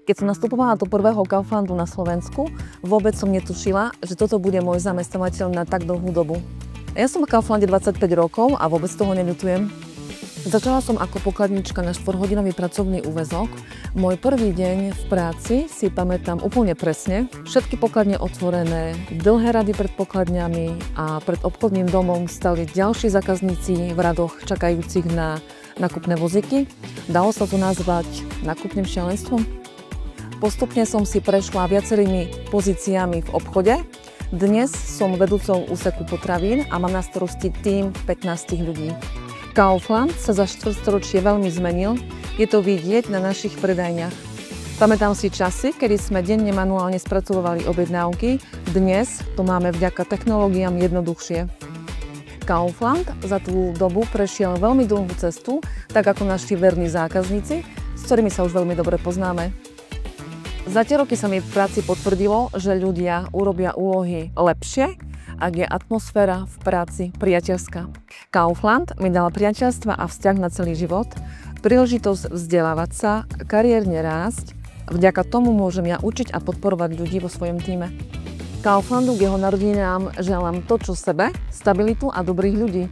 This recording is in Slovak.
Keď som nastupovala do prvého Kauflandu na Slovensku, vôbec som netušila, že toto bude môj zamestnávateľ na tak dlhú dobu. Ja som v Kauflande 25 rokov a vôbec toho neľutujem. Začala som ako pokladnička na 4-hodinový pracovný úväzok. Môj prvý deň v práci si pamätám úplne presne. Všetky pokladne otvorené, dlhé rady pred pokladňami a pred obchodným domom stali ďalší zákazníci v radoch čakajúcich na nákupné vozíky. Dalo sa to nazvať nákupným šialenstvom. Postupne som si prešla viacerými pozíciami v obchode. Dnes som vedúcou úseku potravín a mám na starosti tím 15 ľudí. Kaufland sa za štvrťstoročie veľmi zmenil, je to vidieť na našich predajniach. Pamätám si časy, kedy sme denne manuálne spracovávali objednávky, dnes to máme vďaka technológiám jednoduchšie. Kaufland za tú dobu prešiel veľmi dlhú cestu, tak ako naši verní zákazníci, s ktorými sa už veľmi dobre poznáme. Za tie roky sa mi v práci potvrdilo, že ľudia urobia úlohy lepšie, ak je atmosféra v práci priateľská. Kaufland mi dal priateľstva a vzťah na celý život, príležitosť vzdelávať sa, kariérne rásť. Vďaka tomu môžem ja učiť a podporovať ľudí vo svojom tíme. Kauflandu k jeho narodinám želám to, čo sebe, stabilitu a dobrých ľudí.